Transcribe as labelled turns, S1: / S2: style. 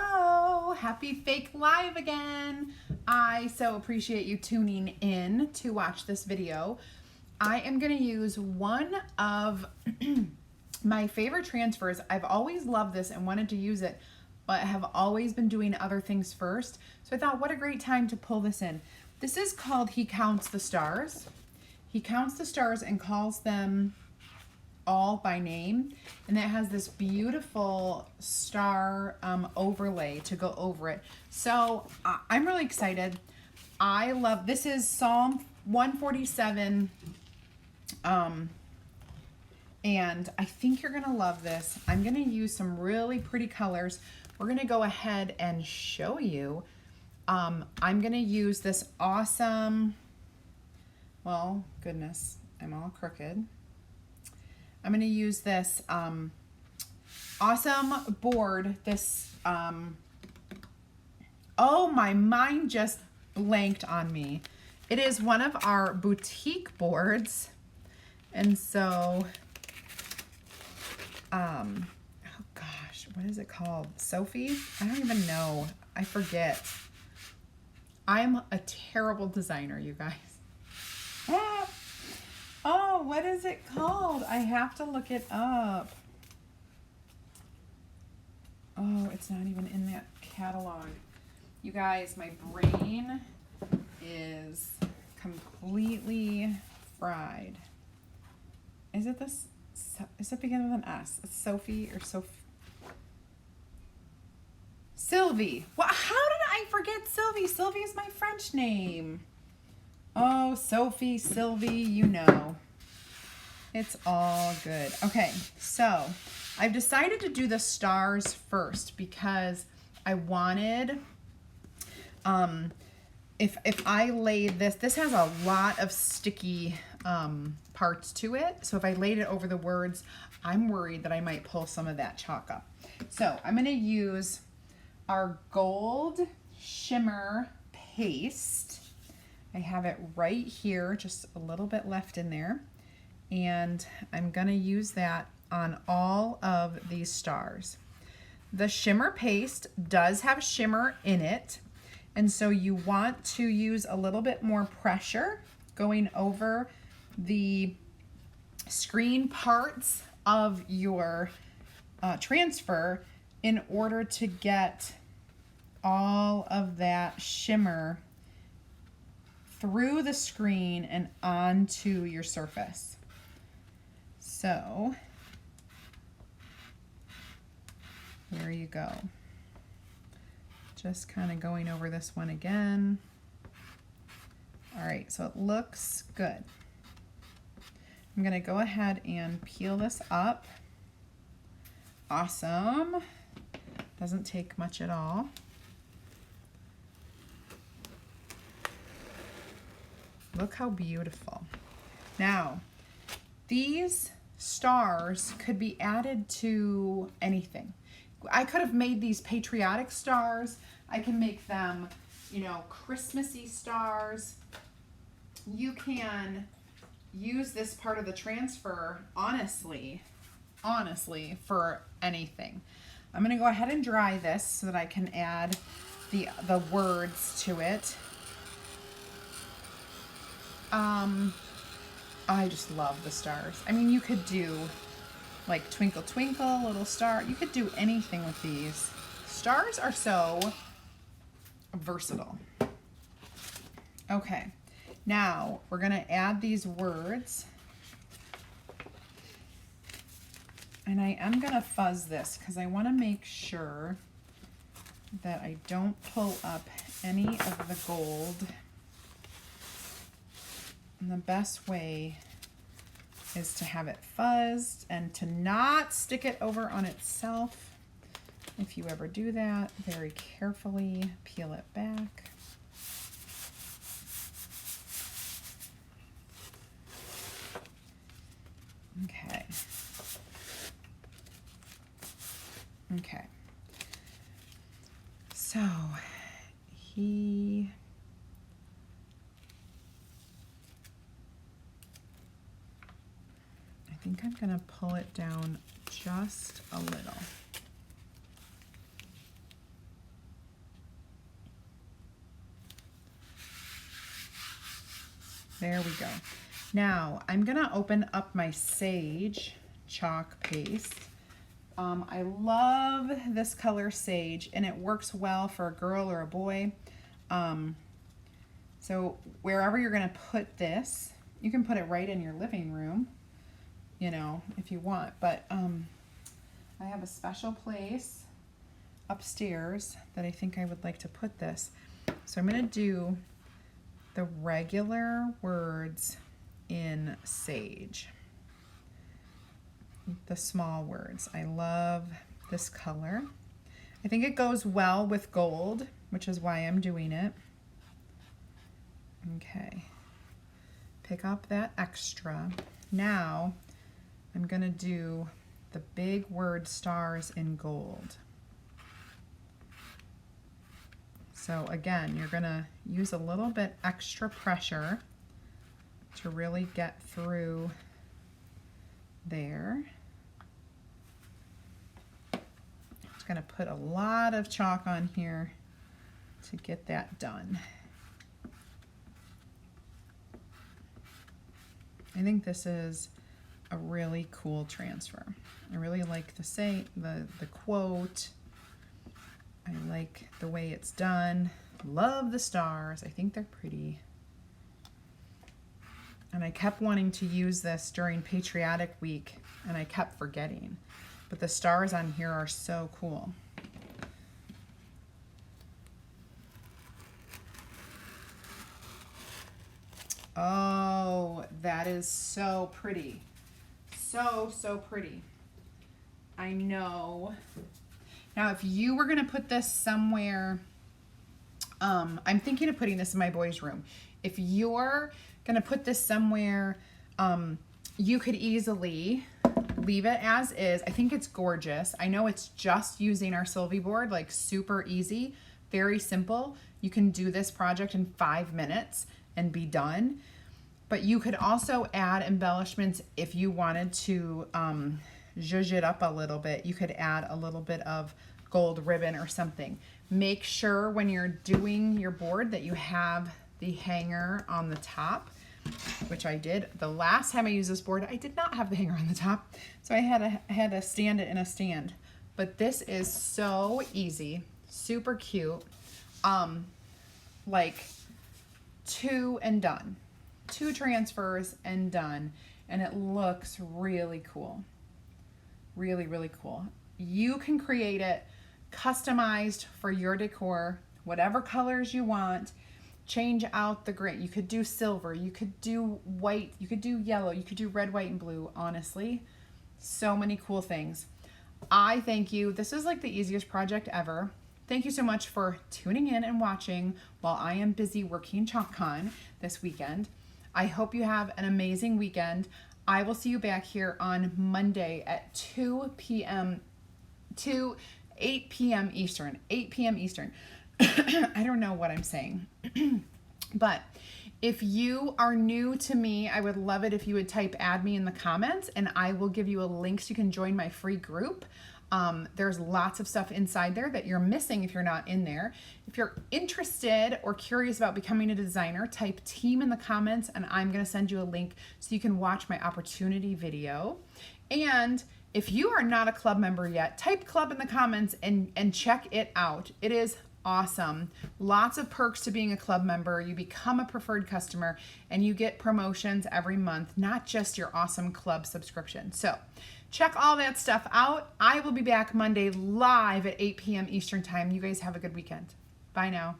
S1: Hello, happy fake live again. I so appreciate you tuning in to watch this video. I am going to use one of my favorite transfers. I've always loved this and wanted to use it, but have always been doing other things first. So I thought, what a great time to pull this in. This is called He Counts the Stars. He counts the stars and calls them all by name, and it has this beautiful star overlay to go over it. So I'm really excited. I love this. Is Psalm 147, and I think you're gonna love this. I'm gonna use some really pretty colors. We're gonna go ahead and show you. I'm gonna use this awesome, well, goodness, I'm all crooked. I'm going to use this awesome board. This, oh, my mind just blanked on me. It is one of our boutique boards. And so, oh gosh, what is it called? Sophie? I don't even know. I forget. I'm a terrible designer, you guys. Ah. Oh, what is it called? I have to look it up. Oh, it's not even in that catalog. You guys, my brain is completely fried. Is it this? Is it begin with an S? It's Sophie or Sylvie. Well, how did I forget Sylvie? Sylvie is my French name. Oh, Sophie, Sylvie, you know. It's all good. Okay, so I've decided to do the stars first because I wanted, if I laid this has a lot of sticky parts to it. So if I laid it over the words, I'm worried that I might pull some of that chalk up. So I'm going to use our gold shimmer paste. I have it right here, just a little bit left in there. And I'm gonna use that on all of these stars. The shimmer paste does have shimmer in it. And so you want to use a little bit more pressure going over the screen parts of your transfer in order to get all of that shimmer through the screen and onto your surface. So there you go. Just kind of going over this one again. All right, so it looks good. I'm gonna go ahead and peel this up. Awesome. Doesn't take much at all. Look how beautiful. Now, these stars could be added to anything. I could have made these patriotic stars. I can make them, you know, Christmassy stars. You can use this part of the transfer, honestly, for anything. I'm gonna go ahead and dry this so that I can add the words to it. I just love the stars. I mean, you could do like twinkle twinkle little star. You could do anything with these. Stars are so versatile. Okay, now we're gonna add these words. And I am gonna fuzz this because I wanna make sure that I don't pull up any of the gold. And the best way is to have it fuzzed and to not stick it over on itself. If you ever do that, very carefully peel it back. Okay. Okay. So I think I'm going to pull it down just a little. There we go. Now I'm gonna open up my Sage chalk paste. I love this color Sage, and it works well for a girl or a boy. So wherever you're gonna put this, you can put it right in your living room, you know, if you want. But I have a special place upstairs that I think I would like to put this. So I'm gonna do the regular words in Sage, the small words. I love this color. I think it goes well with gold, which is why I'm doing it. Okay, pick up that extra. Now I'm gonna do the big word stars in gold. So again, you're gonna use a little bit extra pressure to really get through there. Just gonna put a lot of chalk on here to get that done. I think this is a really cool transfer. I really like the quote. I like the way it's done. Love the stars. I think they're pretty. And I kept wanting to use this during Patriotic Week, and I kept forgetting. But the stars on here are so cool. Oh, that is so pretty. So pretty. I know. Now, if you were going to put this somewhere, I'm thinking of putting this in my boys' room. If you're going to put this somewhere, you could easily leave it as is. I think it's gorgeous. I know it's just using our Sylvie board, like super easy, very simple. You can do this project in 5 minutes and be done. But you could also add embellishments if you wanted to zhuzh it up a little bit. You could add a little bit of gold ribbon or something. Make sure when you're doing your board that you have the hanger on the top, which I did. The last time I used this board, I did not have the hanger on the top, so I had to stand it in a stand. But this is so easy, super cute. Like 2 and done. 2 transfers and done, and it looks really cool. Really, really cool. You can create it customized for your decor, whatever colors you want. Change out the gray. You could do silver, you could do white, you could do yellow, you could do red, white, and blue. Honestly, so many cool things. I thank you. This is like the easiest project ever. Thank you so much for tuning in and watching while I am busy working ChalkCon this weekend. I hope you have an amazing weekend. I will see you back here on Monday at 8 p.m. Eastern. 8 p.m. Eastern. I don't know what I'm saying. But if you are new to me, I would love it if you would type add me in the comments, and I will give you a link so you can join my free group. There's lots of stuff inside there that you're missing if you're not in there. If you're interested or curious about becoming a designer, type team in the comments, and I'm going to send you a link so you can watch my opportunity video. And if you are not a club member yet, type club in the comments and check it out. It is awesome. Lots of perks to being a club member. You become a preferred customer and you get promotions every month, not just your awesome club subscription. So check all that stuff out. I will be back Monday live at 8 p.m. Eastern time. You guys have a good weekend. Bye now.